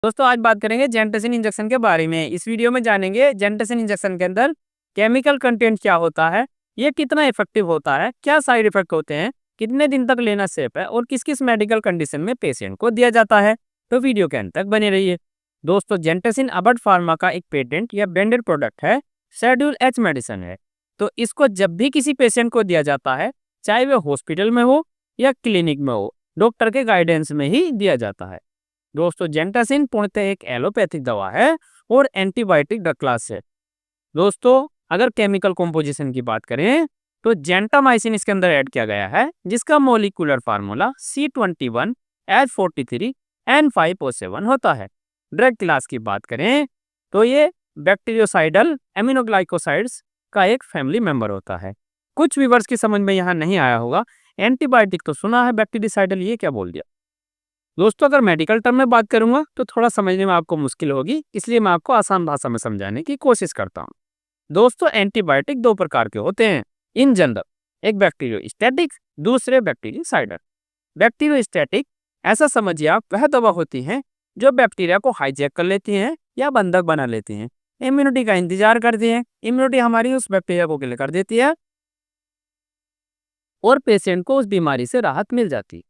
दोस्तों आज बात करेंगे जेंटसिन इंजेक्शन के बारे में। इस वीडियो में जानेंगे जेंटसिन इंजेक्शन के अंदर केमिकल कंटेंट क्या होता है, ये कितना इफेक्टिव होता है, क्या साइड इफेक्ट होते हैं, कितने दिन तक लेना सेफ है और किस किस मेडिकल कंडीशन में पेशेंट को दिया जाता है। तो वीडियो के अंत तक बने रहिए। दोस्तों जेंटसिन अबॉट फार्मा का एक पेटेंट या ब्रांडेड प्रोडक्ट है, शेड्यूल एच मेडिसिन है। तो इसको जब भी किसी पेशेंट को दिया जाता है, चाहे वह हॉस्पिटल में हो या क्लिनिक में हो, डॉक्टर के गाइडेंस में ही दिया जाता है। दोस्तों जेंटासिन पूर्णतः एक एलोपैथिक दवा है और एंटीबायोटिक ड्रग क्लास है। दोस्तों अगर केमिकल कॉम्पोजिशन की बात करें तो जेंटामाइसिन इसके अंदर ऐड किया गया है, जिसका मॉलिक्यूलर फार्मूला C21H43N5O7 होता है। ड्रग क्लास की बात करें तो ये बैक्टीरियोसाइडल एमिनोग्लाइकोसाइड्स का एक फैमिली मेंबर होता है। कुछ व्यूअर्स की समझ में यहाँ नहीं आया होगा, एंटीबायोटिक तो सुना है, बैक्टीरियोसाइडल ये क्या बोल दिया। दोस्तों अगर मेडिकल टर्म में बात करूंगा तो थोड़ा समझने में आपको मुश्किल होगी, इसलिए मैं आपको आसान भाषा में समझाने की कोशिश करता हूं। दोस्तों एंटीबायोटिक दो प्रकार के होते हैं इन जनरल, एक बैक्टीरियोस्टैटिक, दूसरे बैक्टीरियोसाइडल। बैक्टीरियोस्टैटिक ऐसा समझिए आप वह दवा होती है जो बैक्टीरिया को हाईजैक कर लेती हैं या बंधक बना लेती हैं, इम्यूनिटी का इंतजार करती हैं, इम्यूनिटी हमारी उस बैक्टीरिया को किल कर देती है और पेशेंट को उस बीमारी से राहत मिल जाती है।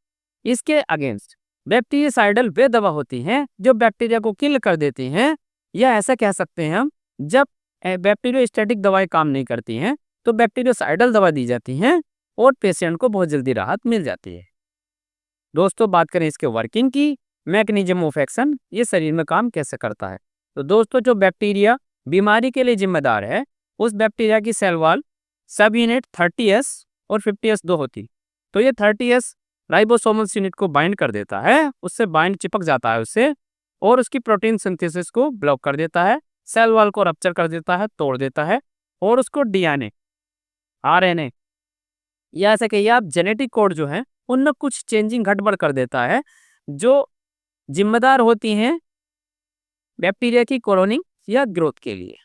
इसके अगेंस्ट बैक्टीरियोसाइडल वे दवा होती हैं जो बैक्टीरिया को किल कर देती हैं, या ऐसा कह सकते हैं हम, जब बैक्टीरियोस्टैटिक दवाएं काम नहीं करती हैं तो बैक्टीरियोसाइडल दवा दी जाती हैं और पेशेंट को बहुत जल्दी राहत मिल जाती है। दोस्तों बात करें इसके वर्किंग की, मैकेनिज्म ऑफ एक्शन, ये शरीर में काम कैसे करता है। तो दोस्तों जो बैक्टीरिया बीमारी के लिए जिम्मेदार है, उस बैक्टीरिया की सेल वॉल सब यूनिट 30S और 50S दो होती। तो ये 30S राइबोसोमल यूनिट को बाइंड कर देता है, उससे बाइंड चिपक जाता है उससे, और उसकी प्रोटीन सिंथेसिस को ब्लॉक कर देता है, सेल वॉल को रप्चर कर देता है, तोड़ देता है, और उसको डीएनए, आरएनए या ऐसे कहिए आप जेनेटिक कोड जो है उनमें कुछ चेंजिंग गड़बड़ कर देता है, जो जिम्मेदार होती हैं बैक्टीरिया की कॉलोनिंग या ग्रोथ के लिए।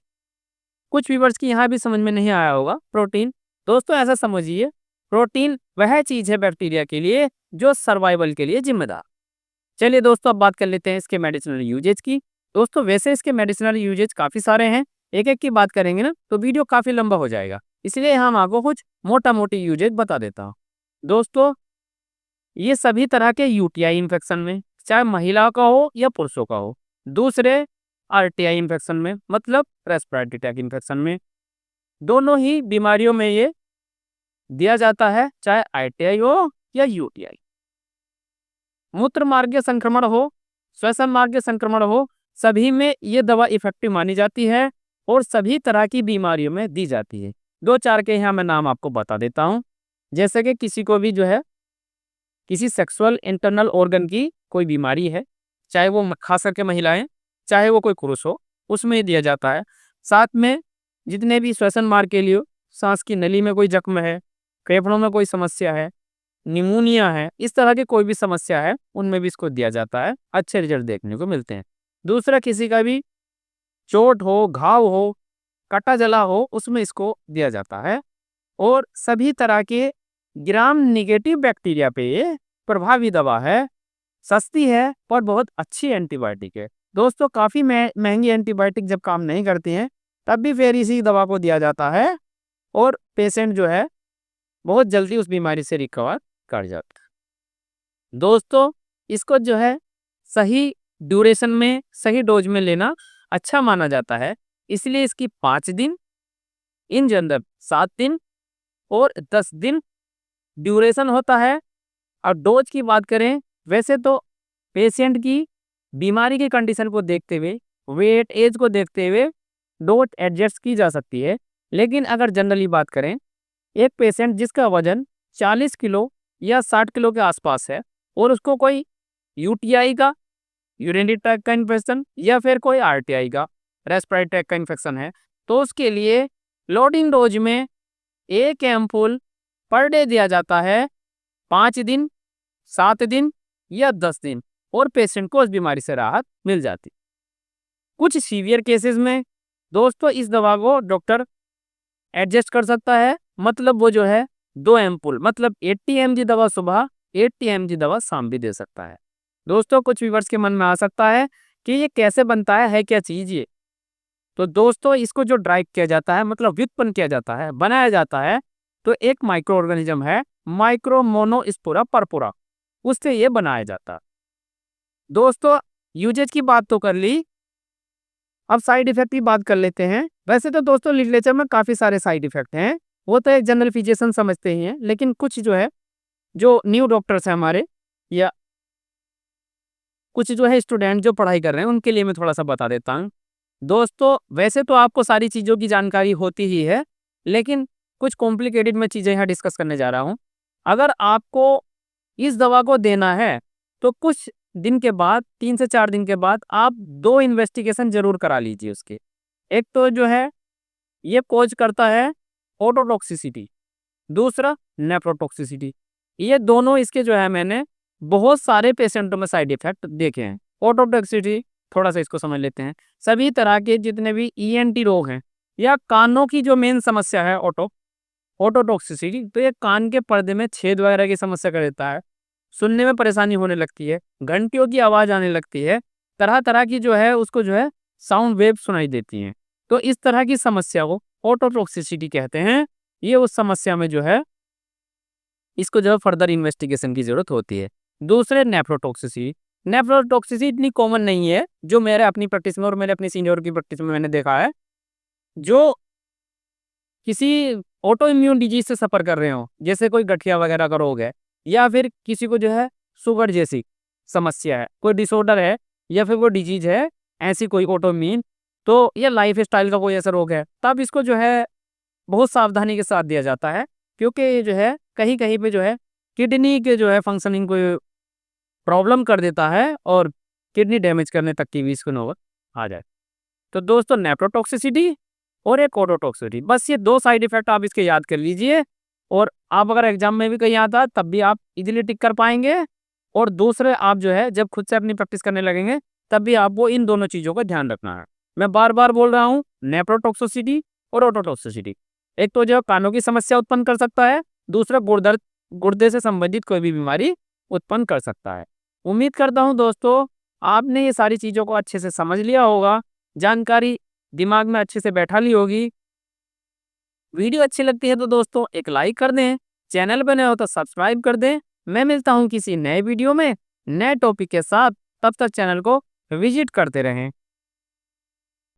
कुछ व्यूअर्स की यहाँ भी समझ में नहीं आया होगा प्रोटीन। दोस्तों ऐसा समझिए, प्रोटीन वह चीज है बैक्टीरिया के लिए जो सर्वाइवल के लिए जिम्मेदार। चलिए दोस्तों अब बात कर लेते हैं इसके मेडिसिनल यूजेज की। दोस्तों वैसे इसके मेडिसिनल यूजेज काफी सारे हैं, एक एक की बात करेंगे ना तो वीडियो काफी लंबा हो जाएगा, इसलिए हम आपको कुछ मोटा मोटी यूजेज बता देता हूँ। दोस्तों ये सभी तरह के यूटीआई इन्फेक्शन में, चाहे महिला का हो या पुरुषों का हो, दूसरे आरटीआई इन्फेक्शन में मतलब रेस्पिरेटरी ट्रैक्ट इन्फेक्शन में, दोनों ही बीमारियों में ये दिया जाता है, चाहे आईटीआई हो या यूटीआई। मूत्र मार्गीय संक्रमण हो, श्वसन मार्गीय संक्रमण हो, सभी में ये दवा इफेक्टिव मानी जाती है और सभी तरह की बीमारियों में दी जाती है। दो चार के यहाँ मैं नाम आपको बता देता हूँ, जैसे कि किसी को भी जो है किसी सेक्सुअल इंटरनल ऑर्गन की कोई बीमारी है, चाहे वो खास करके महिलाएं, चाहे वो कोई पुरुष हो, उसमें दिया जाता है। साथ में जितने भी श्वसन मार्ग के लिए, सांस की नली में कोई जख्म है, फेफड़ों में कोई समस्या है, निमोनिया है, इस तरह की कोई भी समस्या है, उनमें भी इसको दिया जाता है, अच्छे रिजल्ट देखने को मिलते हैं। दूसरा किसी का भी चोट हो, घाव हो, कटा जला हो, उसमें इसको दिया जाता है। और सभी तरह के ग्राम निगेटिव बैक्टीरिया पे ये प्रभावी दवा है, सस्ती है पर बहुत अच्छी एंटीबायोटिक है। दोस्तों काफी महंगी एंटीबायोटिक जब काम नहीं करती हैं तब भी फिर इसी दवा को दिया जाता है और पेशेंट जो है बहुत जल्दी उस बीमारी से रिकवर कर जाता है। दोस्तों इसको जो है सही ड्यूरेशन में, सही डोज में लेना अच्छा माना जाता है, इसलिए इसकी 5 दिन, इन जनरल 7 दिन और 10 दिन ड्यूरेशन होता है। और डोज की बात करें, वैसे तो पेशेंट की बीमारी की कंडीशन को देखते हुए, वेट, एज को देखते हुए डोज एडजस्ट की जा सकती है, लेकिन अगर जनरली बात करें, एक पेशेंट जिसका वजन 40 किलो या 60 किलो के आसपास है और उसको कोई यूटीआई का, यूरिनरी ट्रैक्ट का इन्फेक्शन, या फिर कोई आरटीआई का, रेस्पिरेटरी ट्रैक्ट का इन्फेक्शन है, तो उसके लिए लोडिंग डोज में 1 एम्पूल पर डे दिया जाता है, 5 दिन, 7 दिन या 10 दिन, और पेशेंट को उस बीमारी से राहत मिल जाती। कुछ सीवियर केसेस में दोस्तों इस दवा को डॉक्टर एडजस्ट कर सकता है, मतलब वो जो है 2 एम्पूल मतलब 80 mg दवा सुबह, 80 mg दवा शाम भी दे सकता है। दोस्तों कुछ व्यूअर्स के मन में आ सकता है कि ये कैसे बनता है क्या चीज़ ये। तो दोस्तों इसको जो ड्राइव किया जाता है मतलब व्युत्पन्न किया जाता है, बनाया जाता है, तो एक माइक्रो ऑर्गेनिज्म है माइक्रो मोनोस्पोरा परपोरा, उससे ये बनाया जाता है। दोस्तों यूजेज की बात तो कर ली, अब साइड इफेक्ट की बात कर लेते हैं। वैसे तो दोस्तों लिटरेचर में काफ़ी सारे साइड इफेक्ट हैं, वो तो एक जनरलिफिकेशन समझते ही हैं, लेकिन कुछ जो है जो न्यू डॉक्टर्स हैं हमारे या कुछ जो है स्टूडेंट जो पढ़ाई कर रहे हैं उनके लिए मैं थोड़ा सा बता देता हूँ। दोस्तों वैसे तो आपको सारी चीज़ों की जानकारी होती ही है, लेकिन कुछ कॉम्प्लिकेटेड मैं चीज़ें यहाँ डिस्कस करने जा रहा हूँ। अगर आपको इस दवा को देना है तो कुछ दिन के बाद 3 से 4 दिन के बाद आप 2 इन्वेस्टिगेशन ज़रूर करा लीजिए उसके। एक तो जो है ये कोज करता है ओटोटॉक्सिसिटी, दूसरा नेफ्रोटॉक्सिसिटी। ये दोनों इसके जो है मैंने बहुत सारे पेशेंटों में साइड इफेक्ट देखे हैं। ओटोटॉक्सिसिटी थोड़ा सा इसको समझ लेते हैं। सभी तरह के जितने भी ईएनटी रोग हैं या कानों की जो मेन समस्या है ओटोटॉक्सिसिटी, तो ये कान के पर्दे में छेद वगैरह की समस्या कर देता है, सुनने में परेशानी होने लगती है, घंटियों की आवाज़ आने लगती है, तरह तरह की जो है उसको जो है साउंड वेव सुनाई देती हैं। तो इस तरह की समस्या को ओटोटॉक्सिसिटी कहते हैं। ये उस समस्या में जो है इसको जो है फर्दर इन्वेस्टिगेशन की ज़रूरत होती है। दूसरे नेफ्रोटॉक्सिसिटी। नेफ्रोटॉक्सिसिटी इतनी कॉमन नहीं है जो मेरे अपनी प्रैक्टिस में और मेरे अपने सीनियर की प्रैक्टिस में मैंने देखा है। जो किसी ऑटो इम्यून डिजीज से सफ़र कर रहे हो, जैसे कोई गठिया वगैरह का रोग है या फिर किसी को जो है शुगर जैसी समस्या है, कोई डिसऑर्डर है या फिर कोई डिजीज है, ऐसी कोई ऑटो इम्यून, तो या लाइफ स्टाइल का कोई ऐसा रोग है, तब इसको जो है बहुत सावधानी के साथ दिया जाता है, क्योंकि ये जो है कहीं कहीं पे जो है किडनी के जो है फंक्शनिंग को प्रॉब्लम कर देता है और किडनी डैमेज करने तक की भी इसको नौबत आ जाए। तो दोस्तों नेफ्रोटॉक्सिसिटी और एक ओटोटॉक्सिसिटी, बस ये 2 साइड इफेक्ट आप इसके याद कर लीजिए, और आप अगर एग्जाम में भी कहीं आता है तब भी आप इजीली टिक कर पाएंगे। और दूसरे आप जो है जब खुद से अपनी प्रैक्टिस करने लगेंगे तब भी आपको इन दोनों चीज़ों का ध्यान रखना है। मैं बार बार बोल रहा हूँ, नेफ्रोटॉक्सिसिटी और ओटोटॉक्सिसिटी। एक तो जो कानों की समस्या उत्पन्न कर सकता है, दूसरा गुर्दे से संबंधित कोई भी बीमारी उत्पन्न कर सकता है। उम्मीद करता हूँ दोस्तों आपने ये सारी चीज़ों को अच्छे से समझ लिया होगा, जानकारी दिमाग में अच्छे से बैठा ली होगी। वीडियो अच्छी लगती है तो दोस्तों एक लाइक कर दें, चैनल पर नए हो तो सब्सक्राइब कर दें। मैं मिलता हूँ किसी नए वीडियो में नए टॉपिक के साथ, तब तक चैनल को विजिट करते रहें।